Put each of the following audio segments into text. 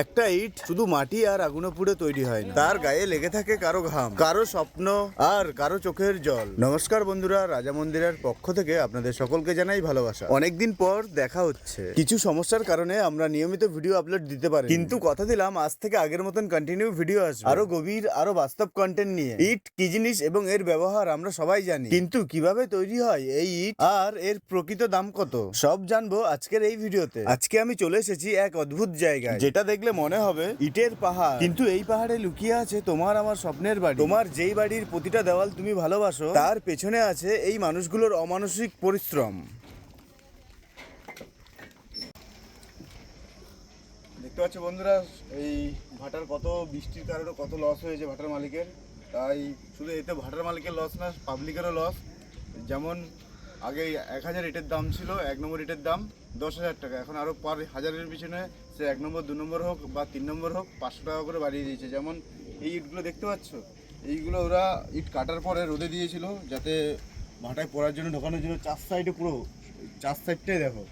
একটা ইট শুধু মাটি আর আগুনে পুড়ে তৈরি হয় না, তার গায়ে লেগে থাকে কারো ঘাম, কারো স্বপ্ন আর কারো চোখের জল। নমস্কার বন্ধুরা, রাজা মন্দিরের পক্ষ থেকে আপনাদের সকলকে জানাই ভালোবাসা। অনেকদিন পর দেখা হচ্ছে। কিছু সমস্যার কারণে আমরা নিয়মিত ভিডিও আপলোড দিতে পারি, কিন্তু কথা দিলাম আজ থেকে আগের মতন কন্টিনিউ ভিডিও আসবে, আরো গভীর আরো বাস্তব কন্টেন্ট নিয়ে। ইট কি জিনিস এবং এর ব্যবহার আমরা সবাই জানি, কিন্তু কিভাবে তৈরি হয় এই ইট আর এর প্রকৃত দাম কত সব জানবো আজকের এই ভিডিওতে। আজকে আমি চলে এসেছি এক অদ্ভুত জায়গায়, যেটা দেখলে মনে হবে ইটের পাহাড়, কিন্তু এই পাহাড়ে লুকিয়ে আছে তোমার আমার স্বপ্নের বাড়ি। তোমার যেই বাড়ির প্রতিটা দেওয়াল তুমি ভালোবাসো, তার পেছনে আছে এই মানুষগুলোর অমানসিক পরিশ্রম। দেখতে পাচ্ছ বন্ধুরা, এই ভাটার কত বৃষ্টির কারণে কত লস হয়েছে ভাটার মালিকের। তাই শুধু এতে ভাটার মালিকের লস না, পাবলিকেরও লস। যেমন আগে 1000 ইটের দাম ছিল, 1 নম্বর ইটের দাম 10,000 টাকা, এখন আরও পার হাজারের পিছনে সে 1 নম্বর 2 নম্বর হোক বা 3 নম্বর হোক 500 টাকা করে বাড়িয়ে দিয়েছে। যেমন এই ইটগুলো দেখতে পাচ্ছ, এইগুলো ওরা ইট কাটার পরে রোদে দিয়েছিল যাতে ভাটায় পড়ার জন্য ঢোকানোর জন্য। 4 সাইডে পুরো 4 সাইডটাই দেখো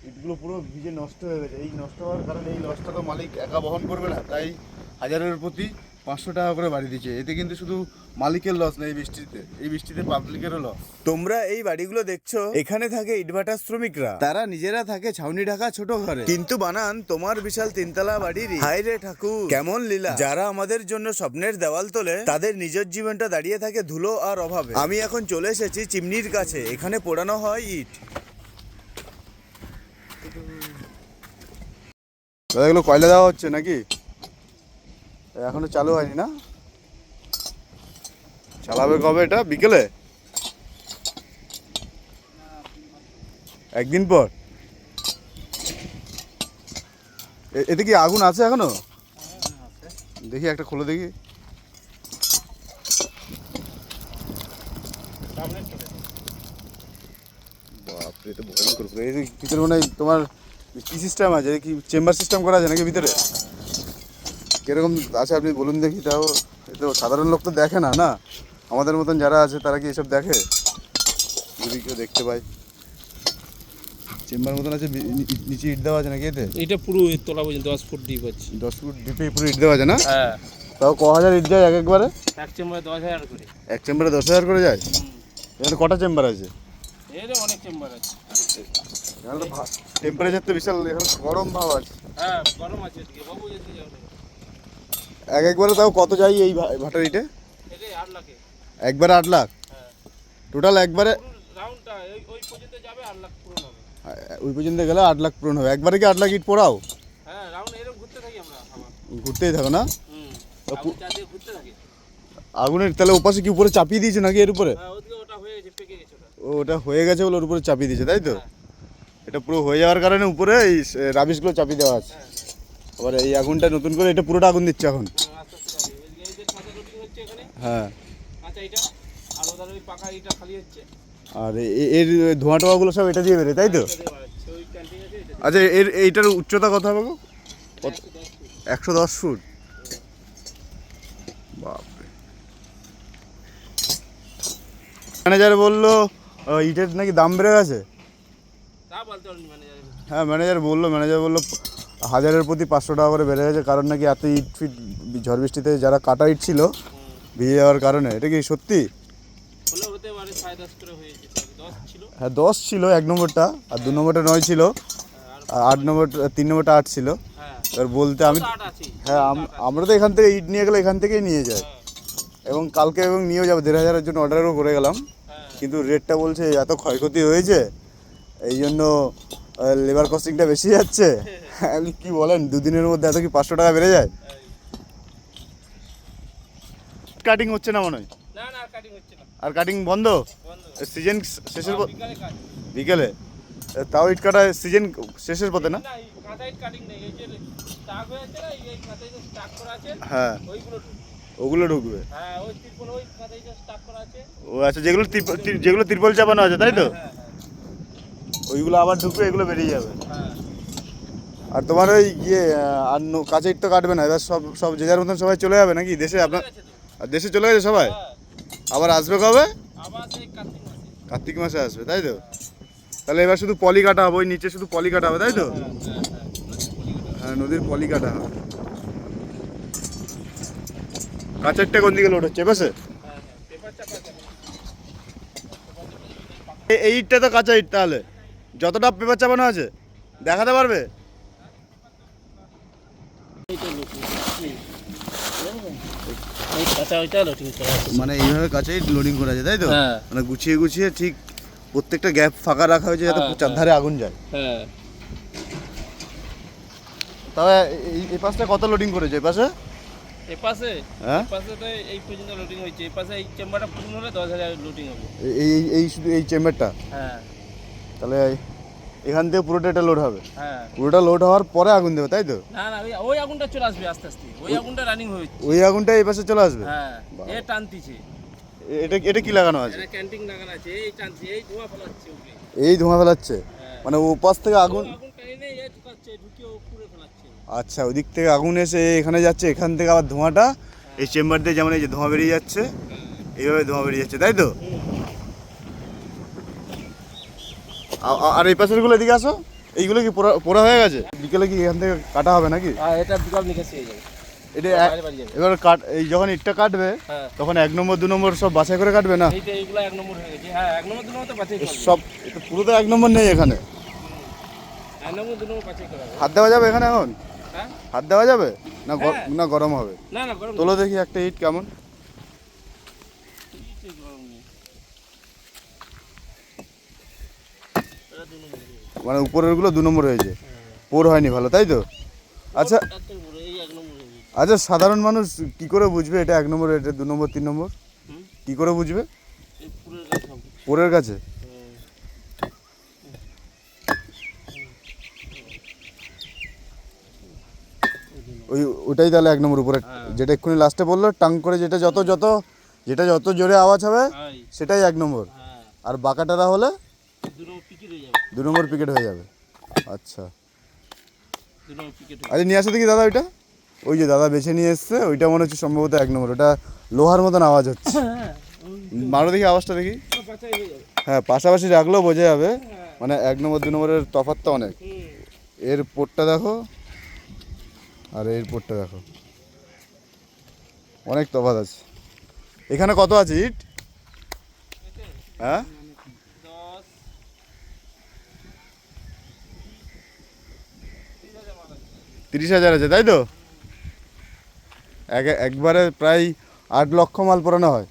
ইটগুলো পুরো ভিজে নষ্ট হয়ে গেছে। এই নষ্ট হওয়ার কারণে এই লসটা তো মালিক একা বহন করবে না, তাই হাজারের প্রতি 500 টাকা করে বাড়ি দিচ্ছে। এতে কিন্তু শুধু মালিকের লস না, এই বৃষ্টিতে পাবলিকেরও লস। তোমরা এই বাড়িগুলো দেখছো, এখানে থাকে ইটভাটার শ্রমিকরা, তারা নিজেরা থাকে ছাউনি ঢাকা ছোট ঘরে, কিন্তু বানান তোমার বিশাল 3তলা বাড়ির। হায় রে ঠাকুর, কেমন লীলা! যারা আমাদের জন্য স্বপ্নের দেওয়াল তোলে, তাদের নিজের জীবনটা দাঁড়িয়ে থাকে ধুলো আর অভাবে। আমি এখন চলে এসেছি চিমনির কাছে, এখানে পোড়ানো হয় ইট। এগুলো কয়লা দেওয়া হচ্ছে নাকি? এখনো চালু হয়নি না? চালাবে কবে এটা? বিকেলে? একদিন পর? এতে কি আগুন আছে এখনো? দেখি একটা খোলো দেখি। বাপরে, তো ভয়ঙ্কর। এই ভিতরে মনে হয় তোমার কি সিস্টেম আছে, কি চেম্বার সিস্টেম করা আছে নাকি ভিতরে? কিরকম আছে আপনি বলুন দেখি। তাও তো সাধারণ লোক তো দেখে না, না আমাদের মতন যারা আছে তারা কি এসব দেখে? যদি কেউ দেখতে পায়, চেম্বার মতন আছে, নিচে ইট দেওয়া আছে নাকি এতে? এটা পুরো তলা পর্যন্ত 10 ফুট ডিপ আছে। 10 ফুট ডিপে পুরো ইট দেওয়া আছে না? হ্যাঁ। তাও ক হাজার ইট যায় এক একবারে? এক চেম্বারে 10,000 করে। এক চেম্বারে 10,000 করে যায়? এখানে কটা চেম্বার আছে? এর অনেক চেম্বার আছে। এখানে তো টেম্পারেচার তো বিশাল, এখানে গরম ভাব আছে। হ্যাঁ, গরম আছে এদিকে। বাবু যেতে যাও। এক একবারে তাও কত যায় এই ভাটার ইটে? এটা 8 লাখে। একবারে 8 লাখ? হ্যাঁ। টোটাল একবারে রাউন্ডটা ওই পর্যন্ত যাবে 8 লাখ পূরণ হবে। ওই পর্যন্ত গেলে 8 লাখ পূরণ হবে। একবারে কি 8 লাখ ইট পোড়াও? হ্যাঁ, রাউন্ড এরকম ঘুরতে থাকি আমরা। ঘুরতেই থাকো না? আগুন চারদিকে ঘুরতে থাকি। আগুনের তাহলে ওপাশে কি উপরে চাপিয়ে দিয়েছো নাকি এর উপরে? হ্যাঁ, ওদিকে ওটা হয়ে গেছে, পেকে গেছে ওটা। ওটা হয়ে গেছে বলে ওর উপরে চাপিয়ে দিয়েছে, তাই তো? এটা পুরো হয়ে যাওয়ার কারণে উপরে এই রাবিশগুলো চাপিয়ে দেওয়া আছে। আবার এই আগুনটা নতুন করে এটা পুরোটা আগুন দিচ্ছে এখন। আস্তে আস্তে যাবে। এই যে কাঁচা রুটি হচ্ছে এখানে। হ্যাঁ। কাঁচা এটা আর ওদের ওই পাকা এটা খালি হচ্ছে। আর এর ধোঁয়া টোয়াগুলো সব এটা দিয়ে বেরোয়, তাই তো? ওই ক্যান্টিন আছে এটা। আচ্ছা, এইটার উচ্চতা কত হবে গো? 110 ফুট? বাপরে। ম্যানেজার বললো ইটের নাকি দাম বেড়ে গেছে। তা বলতে পারেন ম্যানেজার। হ্যাঁ, ম্যানেজার বললো হাজারের প্রতি 500 টাকা করে বেড়ে গেছে, কারণ নাকি এত ইট ফিট ঝড় বৃষ্টিতে যারা কাটা ইট ছিল ভিজে যাওয়ার কারণে। এটা কি সত্যি? হলে হতে পারে 10.5 করে হয়েছে। 10 ছিল। হ্যাঁ, 10 ছিল 1 নম্বরটা, আর 2 নম্বরটা 9 ছিল, আর 8 নম্বর 3 নম্বরটা 8 ছিল। এবার বলতে আমি, হ্যাঁ আমরা তো এখান থেকে ইট নিয়ে গেলে এখান থেকেই নিয়ে যাই, এবং কালকে এবং নিয়েও যাবো। 1,500-এর জন্য অর্ডারও করে গেলাম, কিন্তু রেটটা বলছে এত ক্ষয়ক্ষতি হয়েছে এই জন্য লেবার কস্টিংটা বেশি যাচ্ছে। আপনি কি বলেন, দুদিনের মধ্যে এত কি 500 টাকা বেড়ে যায়? কাটিং হচ্ছে না মনে হয়। না না, কাটিং হচ্ছে না। আর কাটিং বন্ধ? সিজন শেষের বিকালে কাজ। বিকেলে? তাও ইট কাটা সিজন শেষের পথে না? না, এই কাঁচা ইট কাটিং নেই। এই যে স্টাক হয়ে আছে না, এই কাঁচাই যে স্টাক করা আছে। হ্যাঁ, ওইগুলো ঢুকবে। ওগুলো ঢুকবে। হ্যাঁ, ওই ত্রিপল ওই কাঁচাই যে স্টাক করা আছে। ও আচ্ছা, যেগুলো ত্রিপল চাপানো আছে, তাই তো? হ্যাঁ। ওইগুলো আবার ঢুকবে, এগুলো বেরিয়ে যাবে। হ্যাঁ। আর তোমার ওই আর কাঁচা ইট তো কাটবে না, এবার সব যে যার মতন সবাই চলে যাবে নাকি দেশে? আপনার আর দেশে চলে গেছে সবাই? আবার আসবে কবে? আবার সেই কার্তিক মাসে। কার্তিক মাসে আসবে, তাই তো? তাহলে এবার শুধু পলি কাটা হবে, ওই নিচে শুধু পলি কাটা হবে, তাই তো? হ্যাঁ। নদীর পলি কাটা হয়। কাঁচেরটা কোন দিকে লোড হচ্ছে এপাশে? পেপার চাপা আছে। এই ইটটা তো কাঁচা ইট, তাহলে যতটা পেপার চাপানো আছে দেখাতে পারবে? এই কাঁচা ওইটা লোডিং করা আছে। মানে এইভাবে কাঁচা ইট লোডিং করা যায় তাই তো? হ্যাঁ। মানে গুছিয়ে গুছিয়ে ঠিক প্রত্যেকটা গ্যাপ ফাঁকা রাখা হয়েছে যাতে হ্যাঁ, চারধারে আগুন যায়। হ্যাঁ, তবে এই পাশটা কত লোডিং করেছে এই পাশে? এই পাশে হ্যাঁ, এই পাশে তো এই পর্যন্ত লোডিং হয়েছে। এই পাশে এই চেম্বারটা পূর্ণ হলে 10,000 লোডিং হবে। এই শুধু এই চেম্বারটা? হ্যাঁ, তাহলে এখান থেকে পুরোটা এটা লোড হবে? হ্যাঁ। পুরোটা লোড হওয়ার পরে আগুন দেবে তাই তো? না না, ওই আগুনটা চলে আসবে আস্তে আস্তে। ওই আগুনটা রানিং হচ্ছে। ওই আগুনটা এই পাশে চলে আসবে? হ্যাঁ, এ টানতিছে। এটা এটা কি লাগানো আছে? এটা ক্যান্টিন লাগানো আছে। এই টানছে, এই ধোঁয়া ফেলাচ্ছে ওকে। এই ধোঁয়া ফেলাচ্ছে? হ্যাঁ। মানে ও পাশ থেকে আগুন? আগুন টাইনে এই ঢুকাচ্ছে, ঢুকিয়ে উপরে ফেলাচ্ছে। আচ্ছা, ওই দিক থেকে আগুন এসে এখানে যাচ্ছে, এখান থেকে আবার ধোঁয়াটা এই চেম্বার দিয়ে যেমন এই যে ধোঁয়া বেরিয়ে যাচ্ছে, এইভাবে ধোঁয়া বেরিয়ে যাচ্ছে তাই তো? আর এই পাশের গুলো এদিকে আসো, এইগুলো কি পোড়া পোড়া হয়ে গেছে? বিকেলে কি এখান থেকে কাটা হবে নাকি? আর এটা বিকাল নিকাশি হয়ে যাবে। এটা বাইরে বাড়ি যাবে। এবার এই যখন ইটটা কাটবে হ্যাঁ। তখন 1 নম্বর 2 নম্বর সব বাছাই করে কাটবে না? এইটা এইগুলা 1 নম্বর হয়ে গেছে। হ্যাঁ, 1 নম্বর 2 নম্বর তো বাছাই করা হবে। সব এটা পুরো তো 1 নম্বর নেই এখানে। 1 নম্বর 2 নম্বর বাছাই করা হবে। হাত দেওয়া যাবে এখানে এখন? হ্যাঁ? হাত দেওয়া যাবে না? হ্যাঁ। না গরম হবে? না না, গরম তোলো দেখি একটা ইট কেমন। নেই, গরম নেই। এটা 2 নম্বর। মানে উপরের গুলো 2 নম্বর হয়েছে, পোর হয়নি ভালো তাই তো? আচ্ছা এত বড়, এই 1 নম্বর হয়ে গেছে। আচ্ছা, সাধারণ মানুষ কি করে বুঝবে এটা 1 নম্বর, এটা 2 নম্বর 3 নম্বর? হুম? কি করে বুঝবে? এই পুরো গাছ সব। পোরের কাছে? ওটাই তাহলে 1 নম্বর উপরে, হ্যাঁ। যেটা এক্ষুনি লাস্টে বললো টাং করে, যেটা যত জোরে আওয়াজ হবে হাই। সেটাই 1 নম্বর, হ্যাঁ, আর বাঁকাটারা হলে 2 নম্বর পিকেট হয়ে যাবে। 2 নম্বর পিকেট হয়ে যাবে। আচ্ছা 2 নম্বর পিকেট হয়ে আরে নিয়ে আসো দেখি দাদা ওইটা, ওই যে দাদা বেছে নিয়ে এসছে ওইটা মনে হচ্ছে সম্ভবত 1 নম্বর, ওটা লোহার মতন আওয়াজ হচ্ছে। হ্যাঁ, মারো দেখি আওয়াজটা দেখি। বাছাই হয়ে যাবে। হ্যাঁ, পাশাপাশি রাখলেও বোঝা যাবে, মানে 1 নম্বর 2 নম্বরের তফাৎটা অনেক। এর পোটটা দেখো আর এর পোটটা দেখো, অনেক তফাৎ আছে। এখানে কত আছে ইট? হ্যাঁ 10 30,000 আছে তাই তো? একবারে প্রায় 8 লক্ষ মাল পোড়ানো হয়।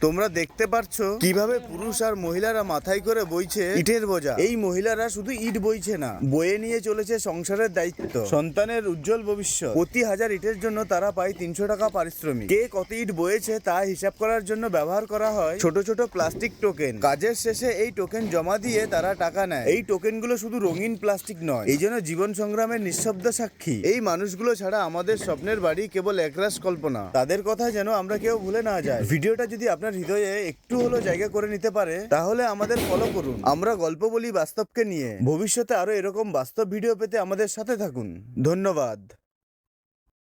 তোমরা দেখতে পারছো কিভাবে পুরুষ আর মহিলারা মাথায় করে বইছে ইটের বোঝা। এই মহিলারা শুধু ইট বইছে না, বয়ে নিয়ে চলেছে সংসারের দায়িত্ব, সন্তানের উজ্জ্বল ভবিষ্যৎ। প্রতি 1000 ইটের জন্য তারা পায় 300 টাকা পারিশ্রমিক। কে কত ইট বয়েছে তা হিসাব করার জন্য ব্যবহার করা হয় ছোট ছোট প্লাস্টিক টোকেন। কাজের শেষে এই টোকেন জমা দিয়ে তারা টাকা নেয়। এই টোকেনগুলো শুধু রঙিন প্লাস্টিক নয়, এই জন্য জীবন সংগ্রামের নিঃশব্দ সাক্ষী। এই মানুষগুলো ছাড়া আমাদের স্বপ্নের বাড়ি কেবল একরাশ কল্পনা। তাদের কথা যেন আমরা কেউ ভুলে না যাই। ভিডিওটা যদি আপনার হৃদয়ে একটু হলো জায়গা করে নিতে পারে তাহলে আমাদের ফলো করুন। আমরা গল্প বলি বাস্তবকে নিয়ে। ভবিষ্যতে আরো এরকম বাস্তব ভিডিও পেতে আমাদের সাথে থাকুন। ধন্যবাদ।